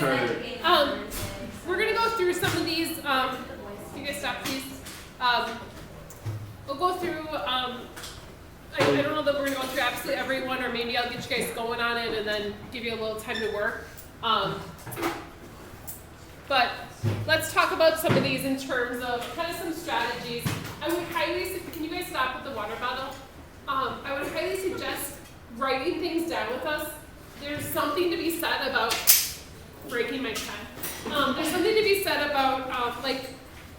guys, we're going to go through some of these. Can you guys stop, please? We'll go through, I don't know that we're going to go through absolutely every one, or maybe I'll get you guys going on it and then give you a little time to work. But let's talk about some of these in terms of kind of some strategies. I would highly, can you guys stop with the water bottle? I would highly suggest writing things down with us. There's something to be said about breaking my pen. There's something to be said about like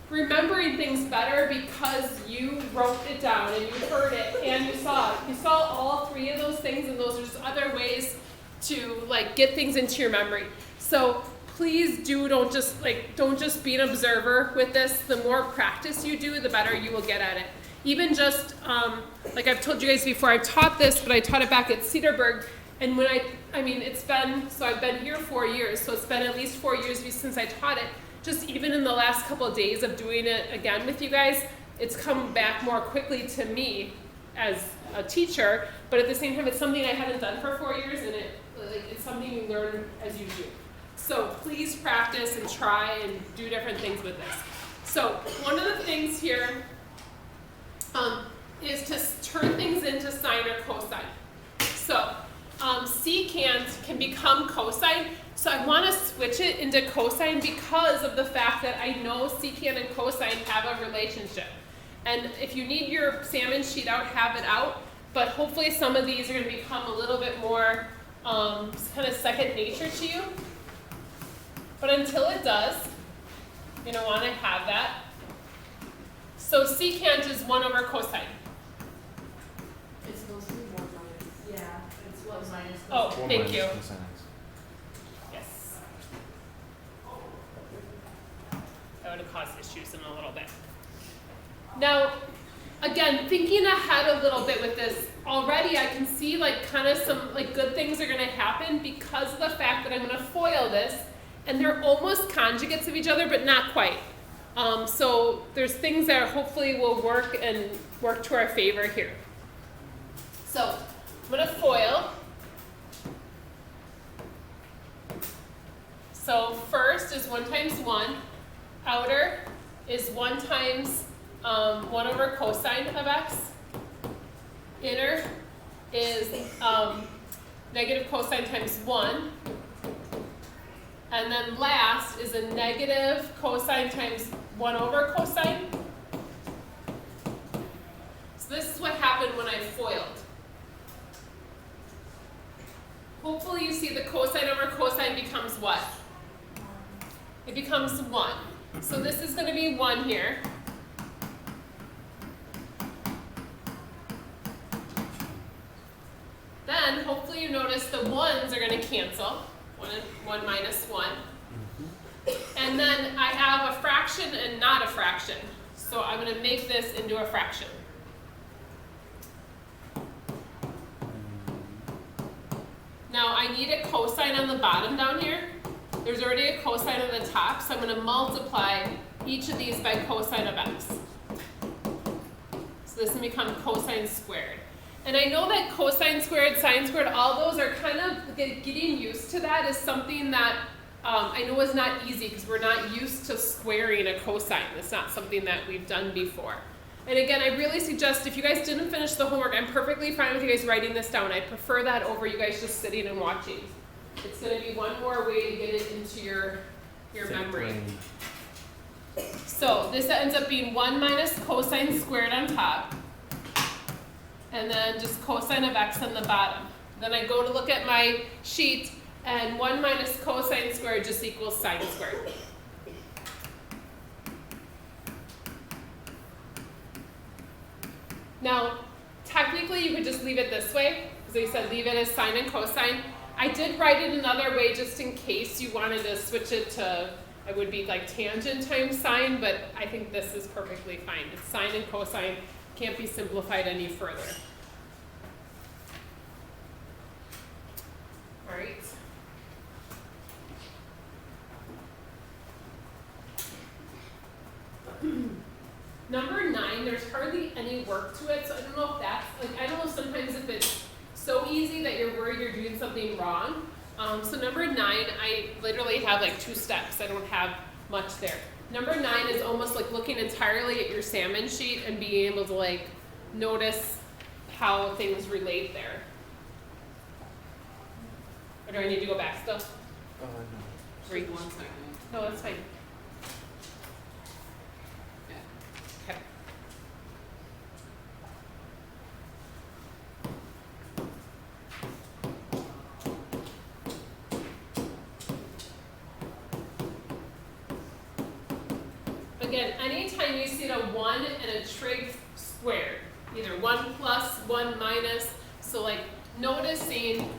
remembering things better because you wrote it down and you heard it and you saw it. You saw all three of those things, and those are just other ways to like get things into your memory. So please don't just be an observer with this. The more practice you do, the better you will get at it. Even just, like I've told you guys before, I've taught this, but I taught it back at Cedarburg. And when I've been here 4 years, so it's been at least 4 years since I taught it. Just even in the last couple of days of doing it again with you guys, it's come back more quickly to me as a teacher, but at the same time, it's something I hadn't done for 4 years, and it's something you learn as you do. So please practice and try and do different things with this. So one of the things here is to turn things into sine or cosine. So secant can become cosine. So I want to switch it into cosine because of the fact that I know secant and cosine have a relationship. And if you need your salmon sheet out, have it out. But hopefully some of these are going to become a little bit more kind of second nature to you. But until it does, you're going to want to have that. So secant is 1 over cosine. It's mostly 1 minus. Yeah, it's 1 minus. Oh, thank you. Yes. That would have caused issues in a little bit. Now, again, thinking ahead a little bit with this, already I can see like kind of some like good things are going to happen because of the fact that I'm going to FOIL this, and they're almost conjugates of each other, but not quite. So there's things that hopefully will work to our favor here. So I'm going to FOIL. So first is 1 times 1. Outer is 1 times 1 over cosine of x. Inner is negative cosine times 1. And then last is a negative cosine times 1 over cosine. So this is what happened when I FOILed. Hopefully you see the cosine over cosine becomes what? It becomes 1. So this is going to be 1 here. Then hopefully you notice the 1's are going to cancel. 1 minus 1. And then I have a fraction and not a fraction. So I'm going to make this into a fraction. Now I need a cosine on the bottom down here. There's already a cosine on the top, so I'm going to multiply each of these by cosine of x. So this will become cosine squared. And I know that cosine squared, sine squared, all those are kind of getting used to that is something that I know is not easy because we're not used to squaring a cosine. It's not something that we've done before. And again, I really suggest if you guys didn't finish the homework, I'm perfectly fine with you guys writing this down. I prefer that over you guys just sitting and watching. It's going to be one more way to get it into your memory. So this ends up being 1 minus cosine squared on top. And then just cosine of x on the bottom. Then I go to look at my sheet, and 1 minus cosine squared just equals sine squared. Now, technically you could just leave it this way, because they said leave it as sine and cosine. I did write it another way just in case you wanted to switch it to, it would be like tangent times sine, but I think this is perfectly fine. It's sine and cosine, can't be simplified any further. All right. Number 9, there's hardly any work to it, so I don't know if that's, like, I don't know sometimes if it's so easy that you're worried you're doing something wrong, So number 9, I literally have like 2 steps. I don't have much there. Number 9 is almost like looking entirely at your salmon sheet and being able to like notice how things relate there. Or do I need to go back still? No. Great. 1 second. No, that's fine. Yeah. Okay. Again, anytime you see a 1 and a trig squared, either 1 plus, 1 minus, so like noticing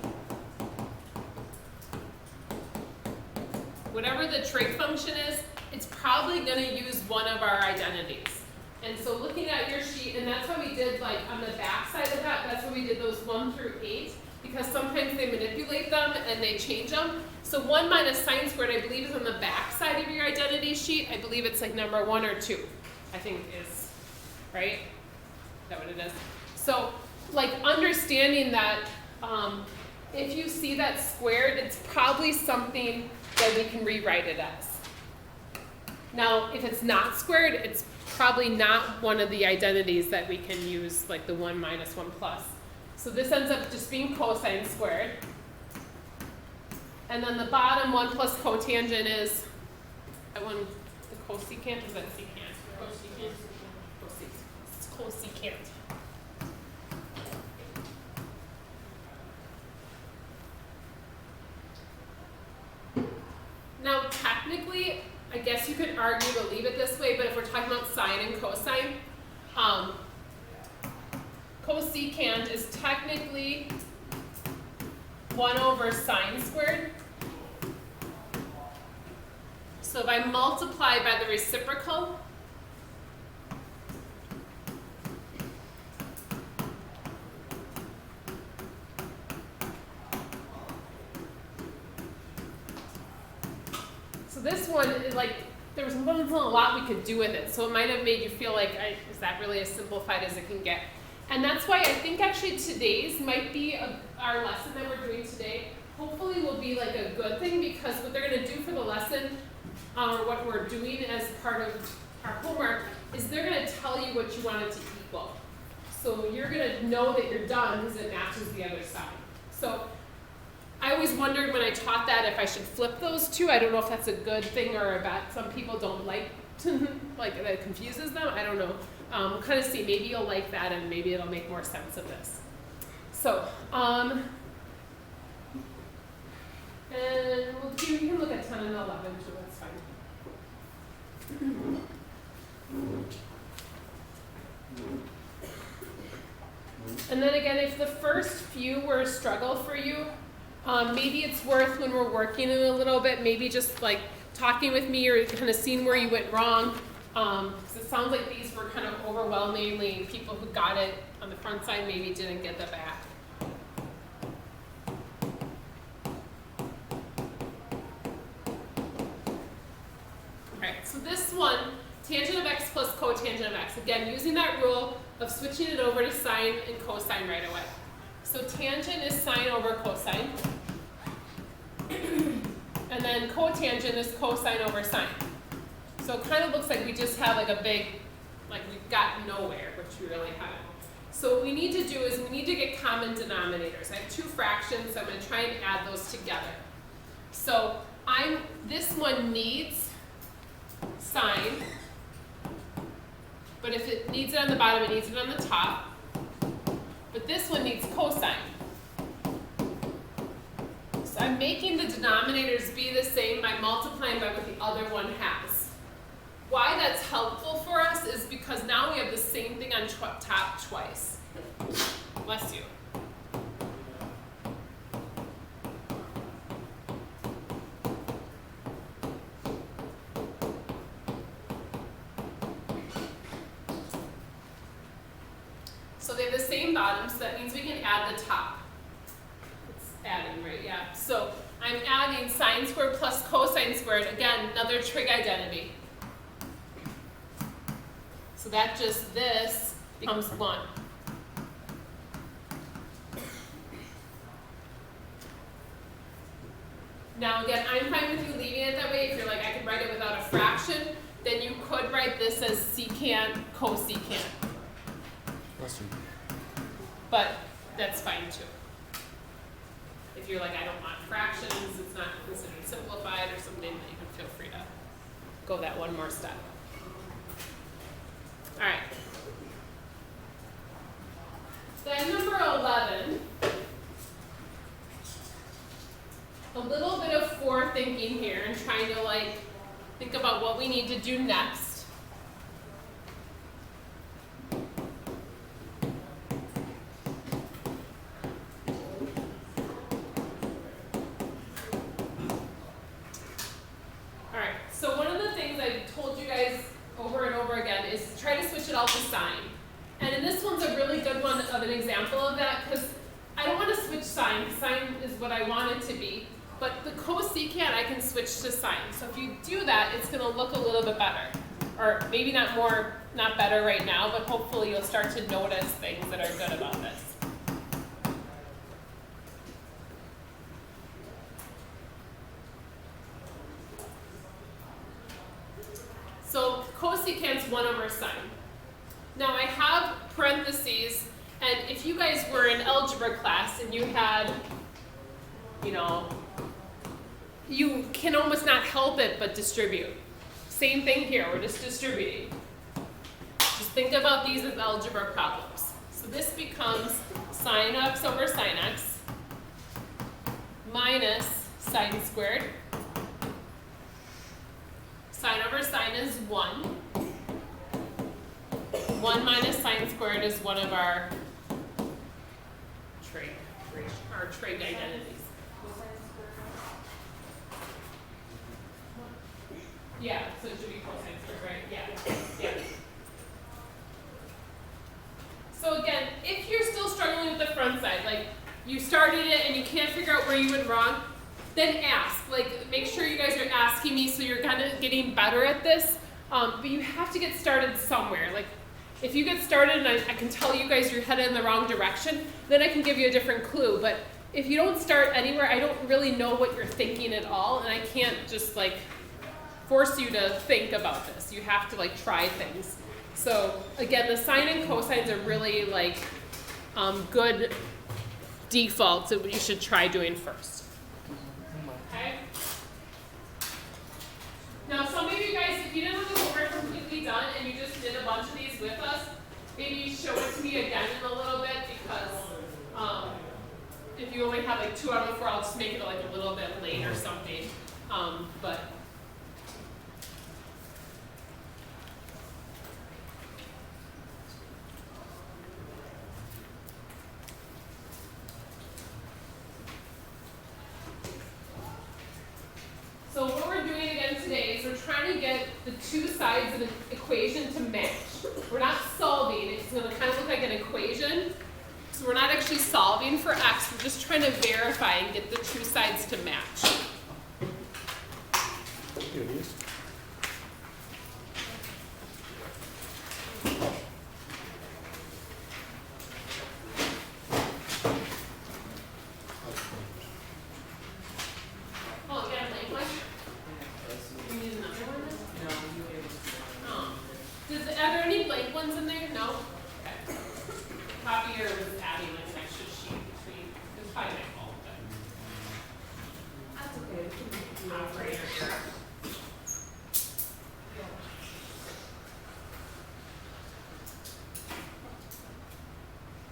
whatever the trig function is, it's probably going to use one of our identities. And so looking at your sheet, and that's why we did like on the back side of that, that's why we did those 1 through 8, because sometimes they manipulate them and they change them. So 1 minus sine squared, I believe, is on the back side of your identity sheet. I believe it's like number 1 or 2, I think is, right? Is that what it is? So like understanding that if you see that squared, it's probably something that we can rewrite it as. Now, if it's not squared, it's probably not one of the identities that we can use, like the 1 minus 1 plus. So this ends up just being cosine squared. And then the bottom 1 plus cotangent is, that one, the cosecant, is that secant? Cosecant. It's cosecant. Now, technically, I guess you could argue to leave it this way, but if we're talking about sine and cosine, cosecant is technically 1 over sine squared. So if I multiply by the reciprocal, so this one is like, there wasn't a lot we could do with it, so it might have made you feel like, is that really as simplified as it can get? And that's why I think actually today's might be our lesson that we're doing today, hopefully will be like a good thing, because what they're going to do for the lesson, or what we're doing as part of our homework, is they're going to tell you what you want it to equal. So you're going to know that you're done because it matches the other side. So I always wondered when I taught that if I should flip those two. I don't know if that's a good thing or a bad. Some people don't like to, like that it confuses them. I don't know. We'll kind of see. Maybe you'll like that, and maybe it'll make more sense of this. So, and you can look at 10 and 11 too. That's fine. And then again, if the first few were a struggle for you, maybe it's worth, when we're working it a little bit, maybe just like talking with me or kind of seeing where you went wrong. Because it sounds like these were kind of overwhelmingly people who got it on the front side maybe didn't get the back. Alright, so this one, tangent of x plus cotangent of x. Again, using that rule of switching it over to sine and cosine right away. So tangent is sine over cosine. And then cotangent is cosine over sine. So it kind of looks like we just have like a big, like we've got nowhere, which we really haven't. So what we need to do is we need to get common denominators. I have 2 fractions, so I'm going to try and add those together. So this one needs sine, but if it needs it on the bottom, it needs it on the top. But this one needs cosine. So I'm making the denominators be the same by multiplying by what the other one has. Why that's helpful for us is because now we have the same thing on top twice. Bless you. So they have the same bottom, so that means we can add the top. It's adding, right? Yeah. So I'm adding sine squared plus cosine squared. Again, another trig identity. So that just this becomes 1. Now again, I'm fine with you leaving it that way. If you're like, I can write it without a fraction, then you could write this as secant cosecant. But that's fine too. If you're like, I don't want fractions, it's not considered simplified or something, then you can feel free to go that one more step. All right. Then number 11, a little bit of forethinking here and trying to like think about what we need to do next. All right, so one of the things I've told you guys over and over again is try to switch it all to sine. And in this one's a really good one of an example of that because I don't want to switch sine. Sine is what I want it to be. But the cosecant I can switch to sine. So if you do that, it's going to look a little bit better. Or maybe not better right now, but hopefully you'll start to notice things that are good about this. So cosecant's 1 over sine. Now I have parentheses, and if you guys were in algebra class and you had, you can almost not help it but distribute. Same thing here, we're just distributing. Just think about these as algebra problems. So this becomes sine x over sine x minus sine squared. Sine over sine is 1. 1 minus sine squared is one of our trig identities. Yeah, so it should be cosine squared, right? Yeah. So again, if you're still struggling with the front side, like you started it and you can't figure out where you went wrong, then ask. Like, make sure you guys are asking me so you're kind of getting better at this. But you have to get started somewhere. Like, if you get started and I can tell you guys you're headed in the wrong direction, then I can give you a different clue. But if you don't start anywhere, I don't really know what you're thinking at all, and I can't just like force you to think about this. You have to like try things. So again, the sine and cosines are really like good defaults that you should try doing first. Okay? Now some of you guys, if you didn't have the homework completely done and you just did a bunch of these with us, maybe show it to me again in a little bit because if you only have like 2 out of 4, I'll just make it like a little bit late or something. But so what we're doing again today is we're trying to get the 2 sides of an equation to match. We're not solving, it's going to kind of look like an equation. So we're not actually solving for x, we're just trying to verify and get the 2 sides to match. Here it is. Oh, yeah, blank one? You need another one? Oh. Are there any blank ones in there? No? Okay. Copier was adding like an extra sheet between, it's probably my fault, but. That's okay. Operator here.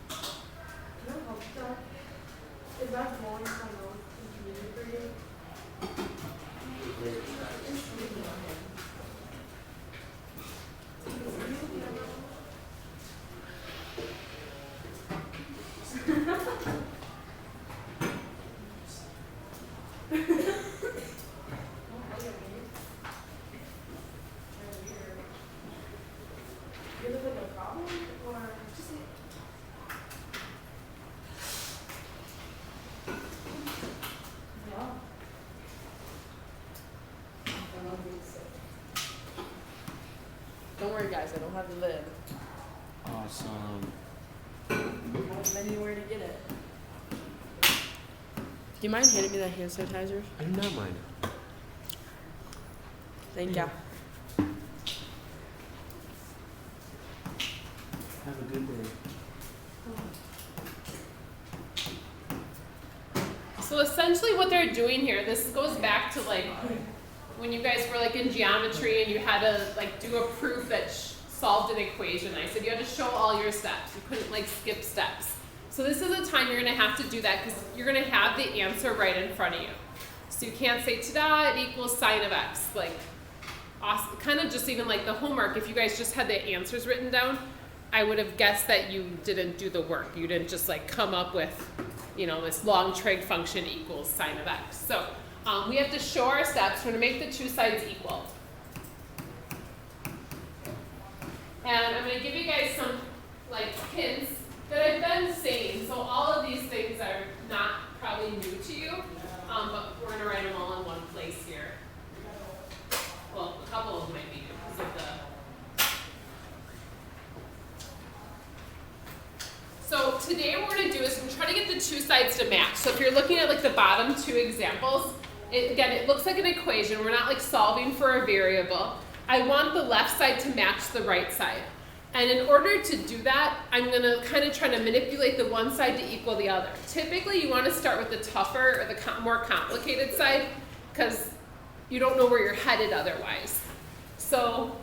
Can I help that? Is that drawing my notes in community grade? Is it like a problem or just yeah? I love being sick. Don't worry, guys. I don't have the lid. Awesome. I have anywhere to get it. Do you mind handing me that hand sanitizer? I do not mind. Thank Yeah. you. Have a good day. So essentially what they're doing here, this goes back to like when you guys were like in geometry and you had to like do a proof that solved an equation. I said you had to show all your steps. You couldn't like skip steps. So this is a time you're gonna have to do that because you're gonna have the answer right in front of you. So you can't say, ta-da, it equals sine of x. Like, awesome. Kind of just even like the homework, if you guys just had the answers written down, I would have guessed that you didn't do the work. You didn't just like come up with, you know, this long trig function equals sine of x. So we have to show our steps. We're gonna make the two sides equal. And I'm gonna give you guys some like hints that I've been saying. So all of these things are not probably new to you, but we're gonna write them all in one place here. Well, a couple of them might be new because of the. So today what we're gonna do is we're trying to get the two sides to match. So if you're looking at like the bottom two examples, again, it looks like an equation. We're not like solving for a variable. I want the left side to match the right side. And in order to do that, I'm gonna kind of try to manipulate the one side to equal the other. Typically, you wanna start with the tougher or the more complicated side because you don't know where you're headed otherwise. So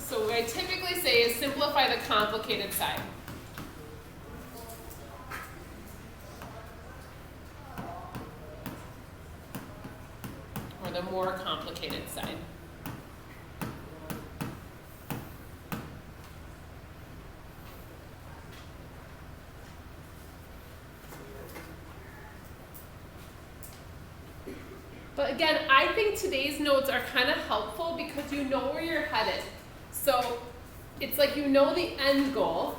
what I typically say is simplify the complicated side. Or the more complicated side. But again, I think today's notes are kind of helpful because you know where you're headed. So it's like you know the end goal.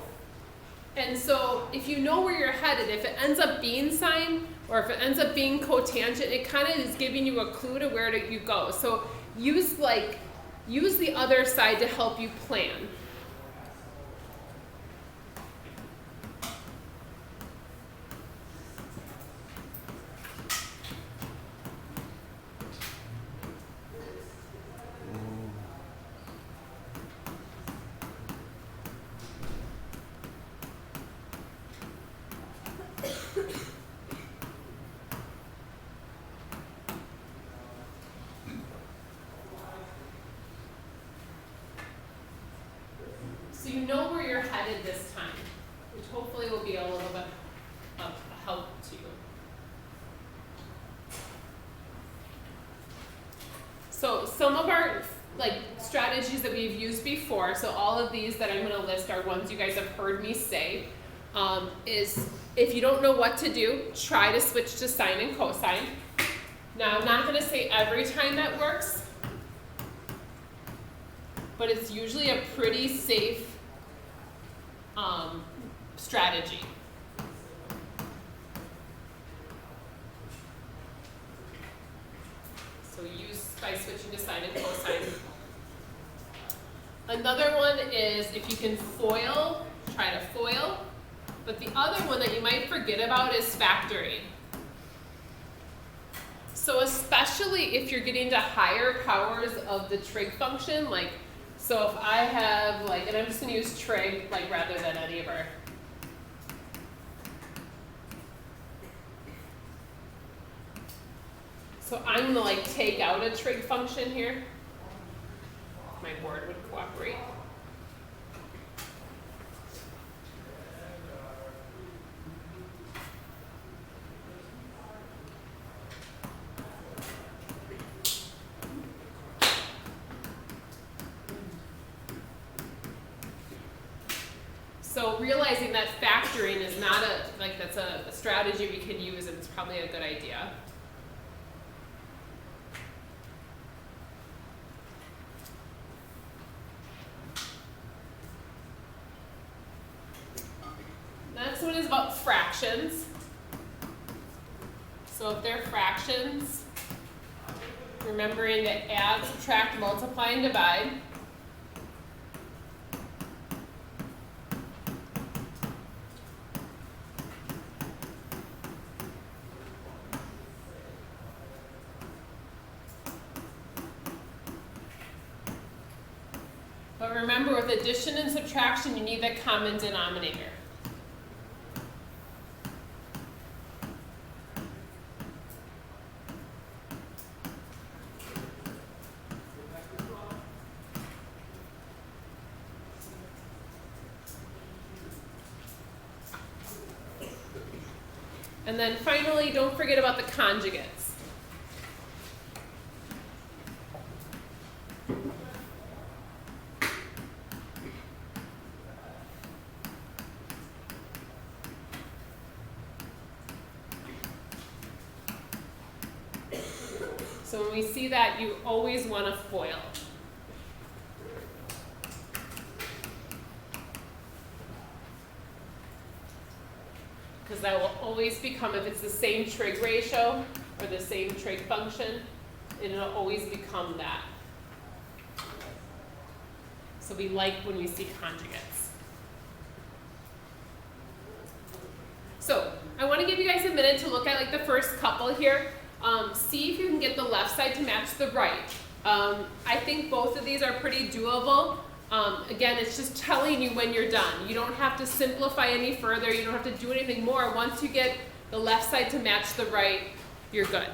And so if you know where you're headed, if it ends up being sine or if it ends up being cotangent, it kind of is giving you a clue to where you go. So use the other side to help you plan. So you know where you're headed this time, which hopefully will be a little bit of help to you. So some of our strategies that we've used before, so all of these that I'm going to list are ones you guys have heard me say, is if you don't know what to do, try to switch to sine and cosine. Now I'm not going to say every time that works, but it's usually a pretty safe strategy. So use by switching to sine and cosine. Another one is if you can FOIL, try to FOIL. But the other one that you might forget about is factoring. So especially if you're getting to higher powers of the trig function, so if I have and I'm just gonna use trig rather than any of our. So I'm gonna take out a trig function here. My board would cooperate. So realizing that factoring is not that's a strategy we can use, and it's probably a good idea. Next one is about fractions. So if they're fractions, remembering to add, subtract, multiply, and divide. But remember, with addition and subtraction, you need the common denominator. And then finally, don't forget about the conjugates. So when we see that, you always want to FOIL. Because that will always become, if it's the same trig ratio or the same trig function, it'll always become that. So we like when we see conjugates. So I want to give you guys a minute to look at like the first couple here. See if you can get the left side to match the right. I think both of these are pretty doable. Again, it's just telling you when you're done. You don't have to simplify any further. You don't have to do anything more. Once you get the left side to match the right, you're good.